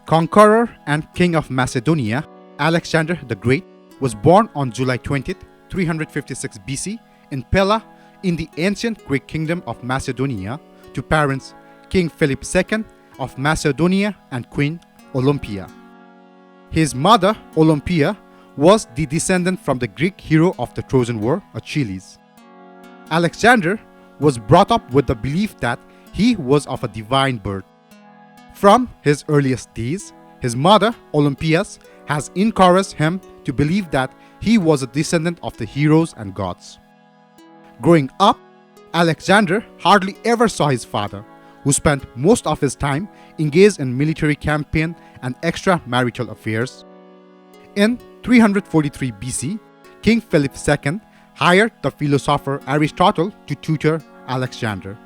conqueror and king of Macedonia, Alexander the Great, was born on July 20th, 356 BC in Pella in the ancient Greek kingdom of Macedonia to parents King Philip II of Macedonia and Queen Olympia. His mother, Olympia, was the descendant from the Greek hero of the Trojan War, Achilles. Alexander was brought up with the belief that he was of a divine birth. From his earliest days, his mother, Olympia, has encouraged him to believe that he was a descendant of the heroes and gods. Growing up, Alexander hardly ever saw his father, who spent most of his time engaged in military campaign and extramarital affairs. In 343 BC, King Philip II hired the philosopher Aristotle to tutor Alexander.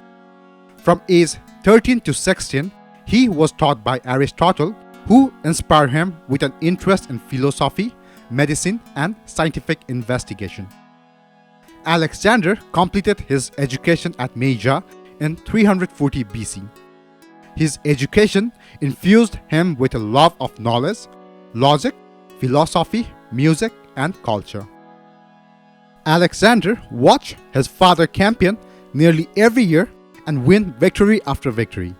From age 13 to 16, he was taught by Aristotle, who inspired him with an interest in philosophy, medicine, and scientific investigation. Alexander completed his education at Mysia in 340 BC. His education infused him with a love of knowledge, logic, philosophy, music, and culture. Alexander watched his father campaign nearly every year and win victory after victory.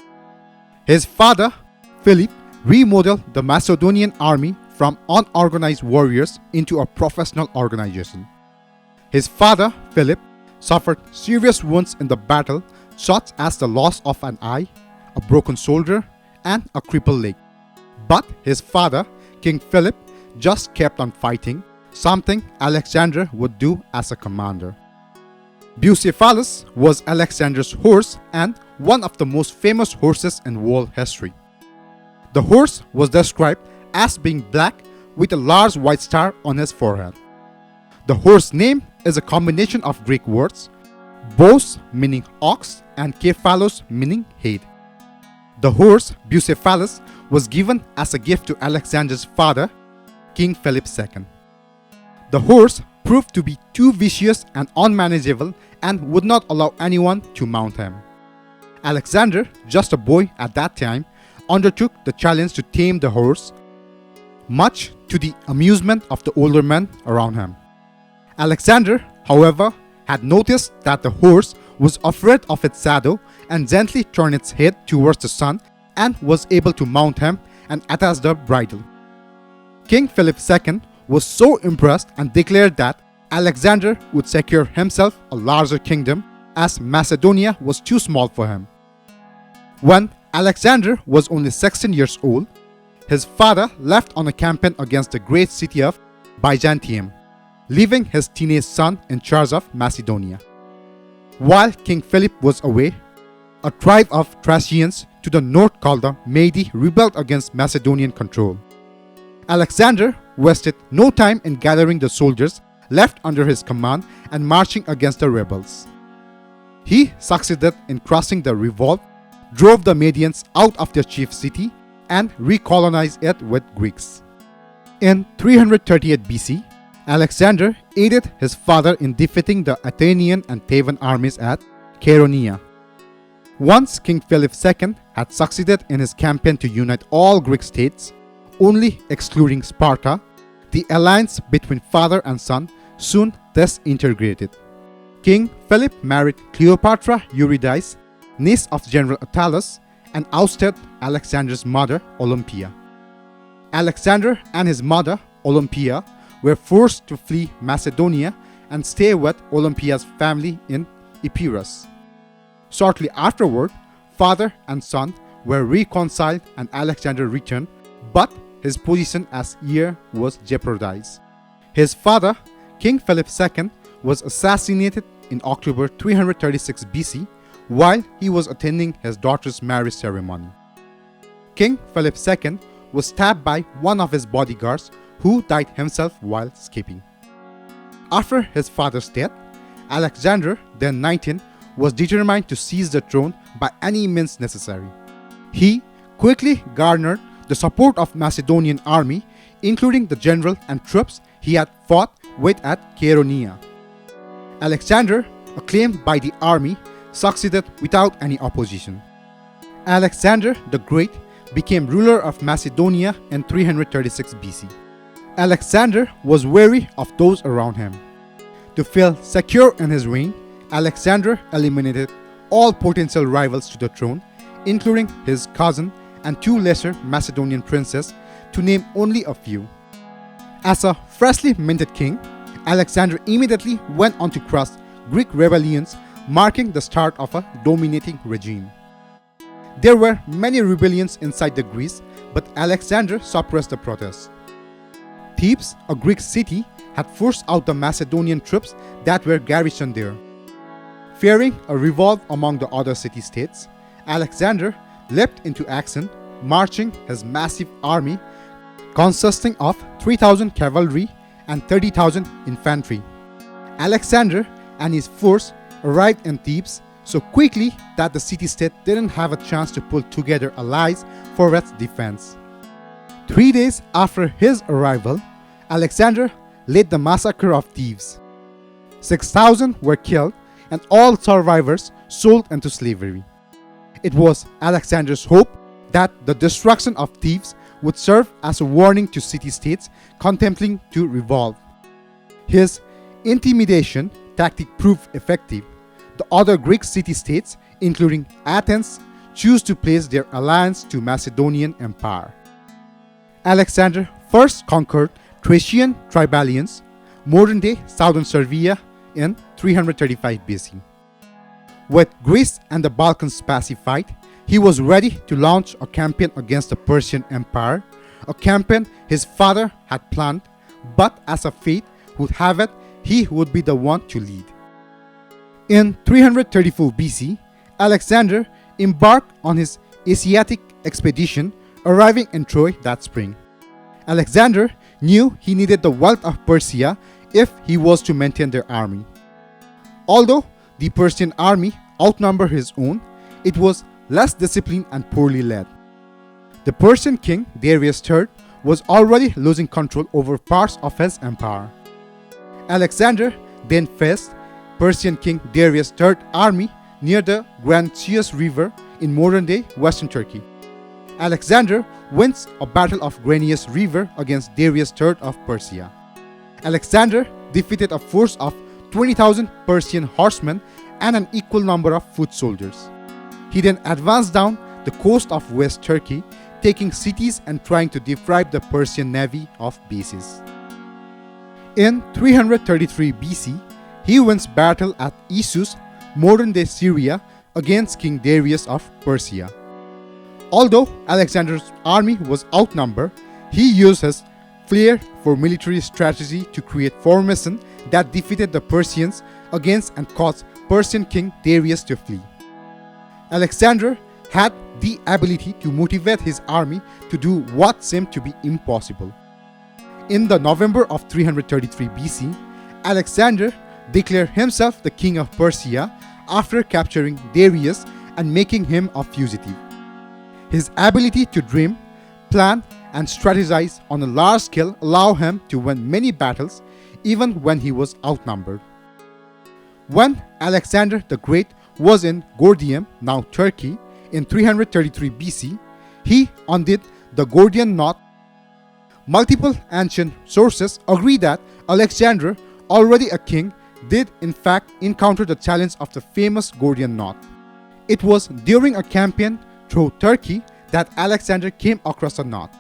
His father, Philip, remodeled the Macedonian army from unorganized warriors into a professional organization. His father, Philip, suffered serious wounds in the battle, such as the loss of an eye, a broken shoulder, and a crippled leg. But his father, King Philip, just kept on fighting, something Alexander would do as a commander. Bucephalus was Alexander's horse and one of the most famous horses in world history. The horse was described as being black with a large white star on his forehead. The horse name is a combination of Greek words, bos meaning ox and kephalos meaning head. The horse Bucephalus was given as a gift to Alexander's father, King Philip II. The horse proved to be too vicious and unmanageable and would not allow anyone to mount him. Alexander, just a boy at that time, undertook the challenge to tame the horse, much to the amusement of the older men around him. Alexander, however, had noticed that the horse was afraid of its shadow and gently turned its head towards the sun and was able to mount him and attach the bridle. King Philip II was so impressed and declared that Alexander would secure himself a larger kingdom as Macedonia was too small for him. When Alexander was only 16 years old, his father left on a campaign against the great city of Byzantium, leaving his teenage son in charge of Macedonia. While King Philip was away, a tribe of Thracians to the north called the Mede rebelled against Macedonian control. Alexander wasted no time in gathering the soldiers left under his command and marching against the rebels. He succeeded in crushing the revolt, drove the Medians out of their chief city, and recolonized it with Greeks. In 338 BC, Alexander aided his father in defeating the Athenian and Theban armies at Chaeronea. Once King Philip II had succeeded in his campaign to unite all Greek states, only excluding Sparta, the alliance between father and son soon disintegrated. King Philip married Cleopatra Eurydice, niece of General Attalus, and ousted Alexander's mother, Olympia. Alexander and his mother, Olympia, were forced to flee Macedonia and stay with Olympia's family in Epirus. Shortly afterward, father and son were reconciled and Alexander returned, but his position as heir was jeopardized. His father, King Philip II, was assassinated in October 336 BC while he was attending his daughter's marriage ceremony. King Philip II was stabbed by one of his bodyguards who died himself while escaping. After his father's death, Alexander, then 19, was determined to seize the throne by any means necessary. He quickly garnered the support of Macedonian army, including the general and troops he had fought with at Chaeronea. Alexander, acclaimed by the army, succeeded without any opposition. Alexander the Great became ruler of Macedonia in 336 BC. Alexander was wary of those around him. To feel secure in his reign, Alexander eliminated all potential rivals to the throne, including his cousin and two lesser Macedonian princes, to name only a few. As a freshly minted king, Alexander immediately went on to crush Greek rebellions, marking the start of a dominating regime. There were many rebellions inside the Greece, but Alexander suppressed the protests. Thebes, a Greek city, had forced out the Macedonian troops that were garrisoned there. Fearing a revolt among the other city-states, Alexander leapt into action, marching his massive army consisting of 3,000 cavalry and 30,000 infantry. Alexander and his force arrived in Thebes so quickly that the city-state didn't have a chance to pull together allies for its defense. 3 days after his arrival, Alexander led the massacre of Thebes. 6,000 were killed and all survivors sold into slavery. It was Alexander's hope that the destruction of Thebes would serve as a warning to city-states contemplating to revolt. His intimidation tactic proved effective. The other Greek city-states, including Athens, chose to place their alliance to Macedonian Empire. Alexander first conquered Thracian Tribalians, modern-day southern Serbia, in 335 BC. With Greece and the Balkans pacified, he was ready to launch a campaign against the Persian Empire, a campaign his father had planned, but as a fate would have it, he would be the one to lead. In 334 BC, Alexander embarked on his Asiatic expedition, arriving in Troy that spring. Alexander knew he needed the wealth of Persia if he was to maintain their army. Although the Persian army outnumbered his own, it was less disciplined and poorly led. The Persian king Darius III was already losing control over parts of his empire. Alexander then faced Persian king Darius III's army near the Granchius River in modern-day Western Turkey. Alexander wins a battle of Granius River against Darius III of Persia. Alexander defeated a force of 20,000 Persian horsemen and an equal number of foot soldiers. He then advanced down the coast of West Turkey, taking cities and trying to deprive the Persian navy of bases. In 333 BC, he wins battle at Issus, modern-day Syria, against King Darius of Persia. Although Alexander's army was outnumbered, he used his flair for military strategy to create formation that defeated the Persians against and caused Persian king Darius to flee. Alexander had the ability to motivate his army to do what seemed to be impossible. In the November of 333 BC, Alexander declared himself the king of Persia after capturing Darius and making him a fugitive. His ability to dream, plan, and strategize on a large scale allowed him to win many battles even when he was outnumbered. When Alexander the Great was in Gordium, now Turkey, in 333 BC, he undid the Gordian Knot. Multiple ancient sources agree that Alexander, already a king, did in fact encounter the challenge of the famous Gordian Knot. It was during a campaign through Turkey that Alexander came across a knot,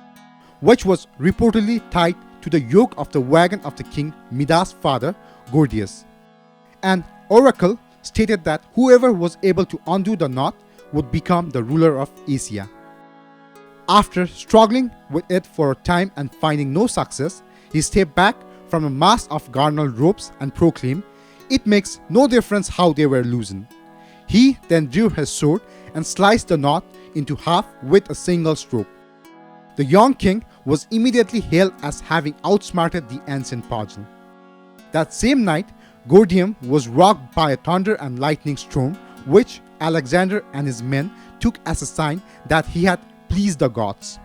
which was reportedly tied to the yoke of the wagon of the king Midas' father, Gordius. An oracle stated that whoever was able to undo the knot would become the ruler of Asia. After struggling with it for a time and finding no success, he stepped back from a mass of garnered ropes and proclaimed, "It makes no difference how they were loosened." He then drew his sword and sliced the knot into half with a single stroke. The young king was immediately hailed as having outsmarted the ancient puzzle. That same night, Gordium was rocked by a thunder and lightning storm, which Alexander and his men took as a sign that he had pleased the gods.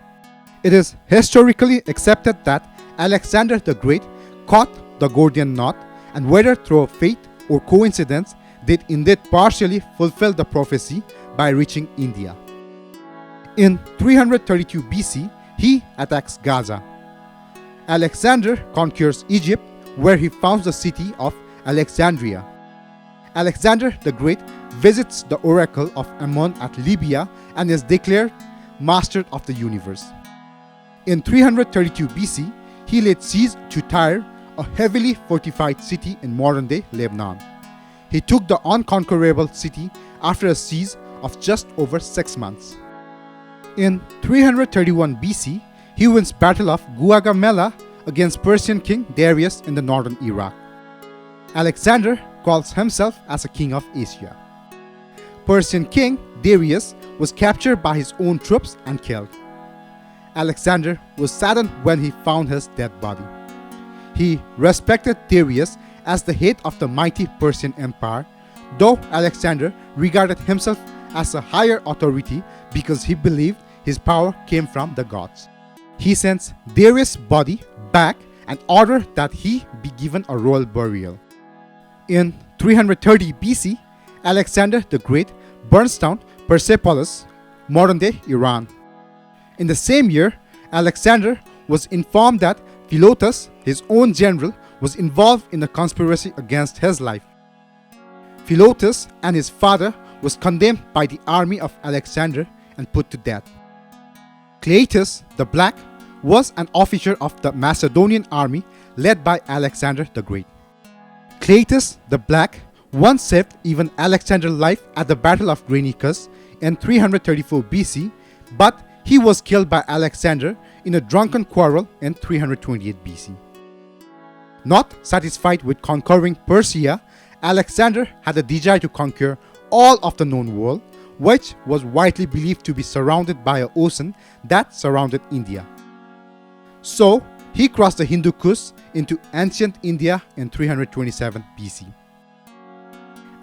It is historically accepted that Alexander the Great caught the Gordian Knot, and whether through fate or coincidence, did indeed partially fulfill the prophecy by reaching India. In 332 BC, he attacks Gaza. Alexander conquers Egypt, where he founds the city of Alexandria. Alexander the Great visits the oracle of Ammon at Libya and is declared master of the universe. In 332 BC, he laid siege to Tyre, a heavily fortified city in modern-day Lebanon. He took the unconquerable city after a siege of just over 6 months. In 331 BC, he wins Battle of Gaugamela against Persian king Darius in the northern Iraq. Alexander calls himself as a king of Asia. Persian king Darius was captured by his own troops and killed. Alexander was saddened when he found his dead body. He respected Darius as the head of the mighty Persian Empire, though Alexander regarded himself as a higher authority because he believed his power came from the gods. He sends Darius' body back and ordered that he be given a royal burial. In 330 BC, Alexander the Great burns down Persepolis, modern-day Iran. In the same year, Alexander was informed that Philotas, his own general, was involved in a conspiracy against his life. Philotas and his father was condemned by the army of Alexander and put to death. Claudius the Black was an officer of the Macedonian army led by Alexander the Great. Claudius the Black once saved even Alexander's life at the Battle of Granicus in 334 BC, but he was killed by Alexander in a drunken quarrel in 328 BC. Not satisfied with conquering Persia, Alexander had a desire to conquer all of the known world, which was widely believed to be surrounded by an ocean that surrounded India. So, he crossed the Hindu Kush into ancient India in 327 BC.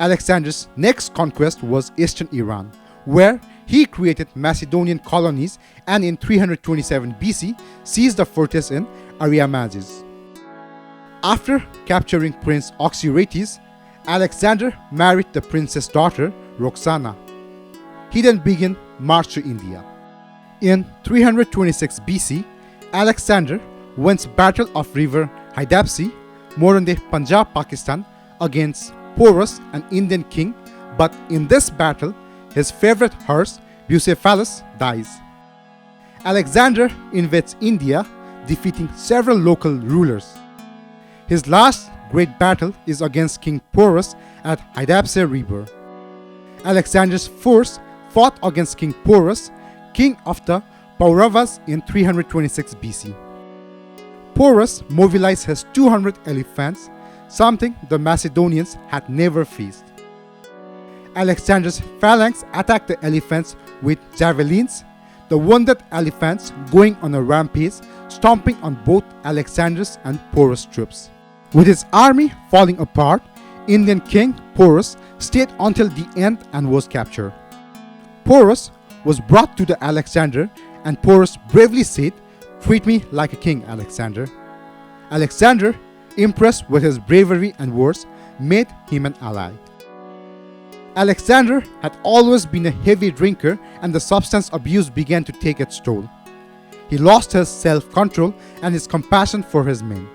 Alexander's next conquest was eastern Iran, where he created Macedonian colonies and in 327 BC seized the fortress in Ariamazes. After capturing Prince Oxyrates, Alexander married the prince's daughter, Roxana. He then began march to India. In 326 BC, Alexander wins Battle of River Hydaspes, modern-day Punjab, Pakistan, against Porus, an Indian king, but in this battle, his favorite horse, Bucephalus, dies. Alexander invades India, defeating several local rulers. His last great battle is against King Porus at Hydaspes River. Alexander's force fought against King Porus, king of the Pauravas, in 326 BC. Porus mobilized his 200 elephants, something the Macedonians had never faced. Alexander's phalanx attacked the elephants with javelins, the wounded elephants going on a rampage, stomping on both Alexander's and Porus' troops. With his army falling apart, Indian king Porus stayed until the end and was captured. Porus was brought to the Alexander, and Porus bravely said, "Treat me like a king, Alexander." Alexander, impressed with his bravery and words, made him an ally. Alexander had always been a heavy drinker, and the substance abuse began to take its toll. He lost his self-control and his compassion for his men.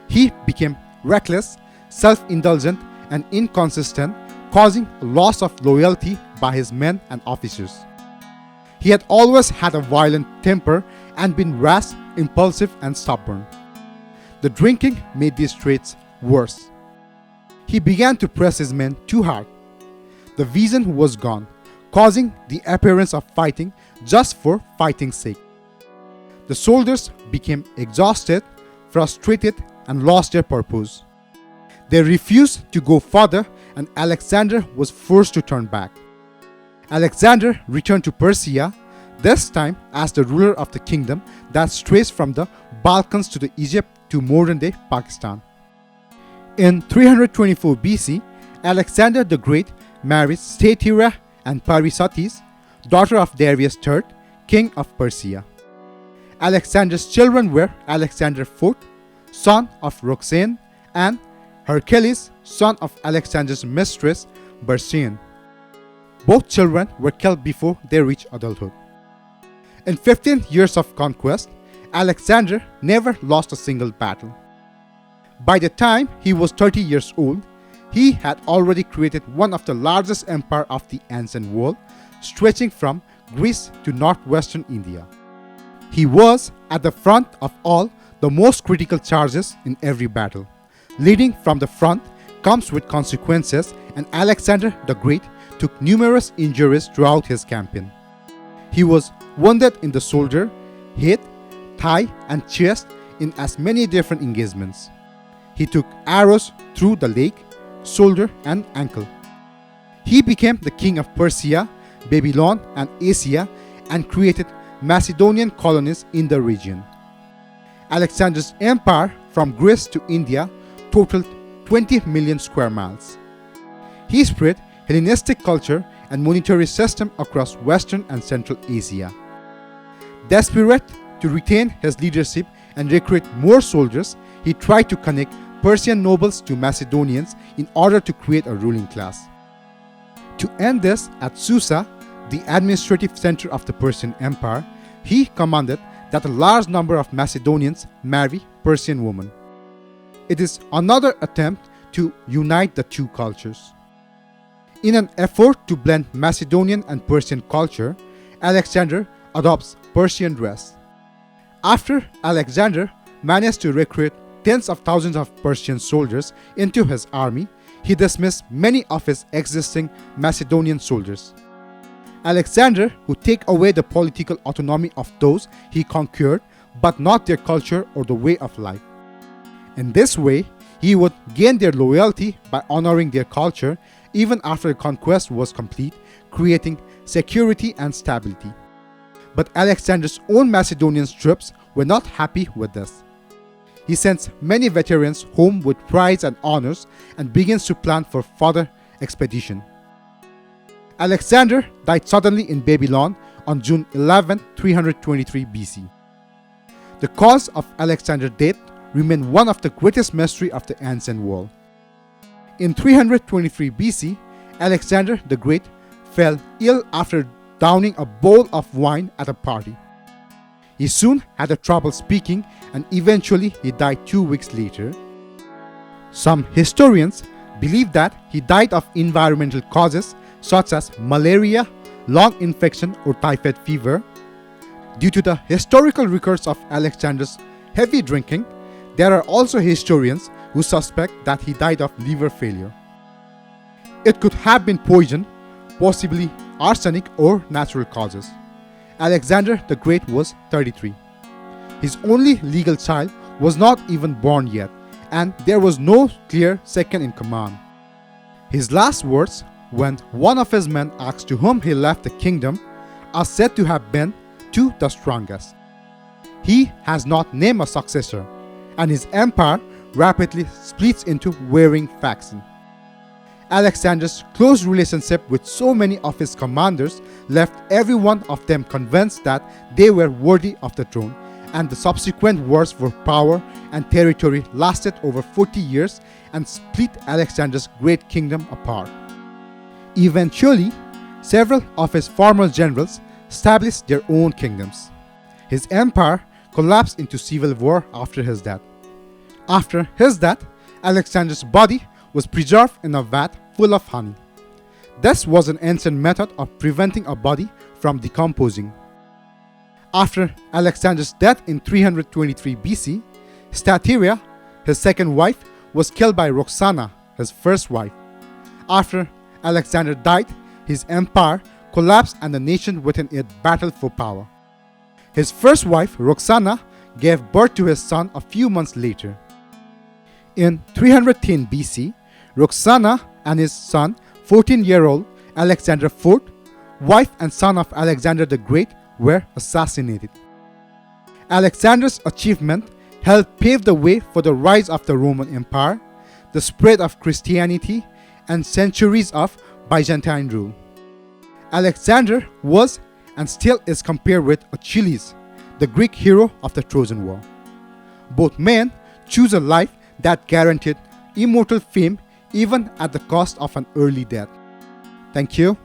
He became reckless, self-indulgent, and inconsistent, causing a loss of loyalty by his men and officers. He had always had a violent temper and been rash, impulsive, and stubborn. The drinking made these traits worse. He began to press his men too hard. The vision was gone, causing the appearance of fighting just for fighting's sake. The soldiers became exhausted, frustrated, and lost their purpose. They refused to go further, and Alexander was forced to turn back. Alexander returned to Persia, this time as the ruler of the kingdom that strays from the Balkans to the Egypt to modern-day Pakistan. In 324 BC, Alexander the Great married Statira and Parisatis, daughter of Darius III, king of Persia. Alexander's children were Alexander IV, son of Roxane, and Hercules, son of Alexander's mistress, Bersian. Both children were killed before they reached adulthood. In 15 years of conquest, Alexander never lost a single battle. By the time he was 30 years old, he had already created one of the largest empires of the ancient world, stretching from Greece to northwestern India. He was at the front of all the most critical charges in every battle. Leading from the front comes with consequences, and Alexander the Great took numerous injuries throughout his campaign. He was wounded in the shoulder, head, thigh, and chest in as many different engagements. He took arrows through the leg, shoulder, and ankle. He became the king of Persia, Babylon, and Asia, and created Macedonian colonies in the region. Alexander's empire from Greece to India totaled 20 million square miles. He spread Hellenistic culture and monetary system across Western and Central Asia. Desperate to retain his leadership and recruit more soldiers, he tried to connect Persian nobles to Macedonians in order to create a ruling class. To end this, at Susa, the administrative center of the Persian Empire, he commanded that a large number of Macedonians marry Persian women. It is another attempt to unite the two cultures. In an effort to blend Macedonian and Persian culture, Alexander adopts Persian dress. After Alexander managed to recruit tens of thousands of Persian soldiers into his army, he dismissed many of his existing Macedonian soldiers. Alexander would take away the political autonomy of those he conquered, but not their culture or the way of life. In this way, he would gain their loyalty by honoring their culture even after the conquest was complete, creating security and stability. But Alexander's own Macedonian troops were not happy with this. He sends many veterans home with prizes and honors and begins to plan for further expedition. Alexander died suddenly in Babylon on June 11, 323 BC. The cause of Alexander's death remained one of the greatest mysteries of the ancient world. In 323 BC, Alexander the Great fell ill after downing a bowl of wine at a party. He soon had a trouble speaking, and eventually he died 2 weeks later. Some historians believe that he died of environmental causes such as malaria, lung infection, or typhoid fever. Due to the historical records of Alexander's heavy drinking, there are also historians who suspect that he died of liver failure. It could have been poison, possibly arsenic, or natural causes. Alexander the Great was 33. His only legal child was not even born yet, and there was no clear second in command. His last words, when one of his men asked to whom he left the kingdom, are said to have been to the strongest. He has not named a successor, and his empire rapidly splits into varying factions. Alexander's close relationship with so many of his commanders left every one of them convinced that they were worthy of the throne, and the subsequent wars for power and territory lasted over 40 years and split Alexander's great kingdom apart. Eventually, several of his former generals established their own kingdoms. His empire collapsed into civil war after his death. After his death, Alexander's body was preserved in a vat full of honey. This was an ancient method of preventing a body from decomposing. After Alexander's death in 323 BC, Stateria, his second wife, was killed by Roxana, his first wife. After Alexander died, his empire collapsed and the nation within it battled for power. His first wife, Roxana, gave birth to his son a few months later. In 310 BC, Roxana and his son, 14-year-old Alexander IV, wife and son of Alexander the Great, were assassinated. Alexander's achievement helped pave the way for the rise of the Roman Empire, the spread of Christianity, and centuries of Byzantine rule. Alexander was and still is compared with Achilles, the Greek hero of the Trojan War. Both men choose a life that guaranteed immortal fame even at the cost of an early death. Thank you.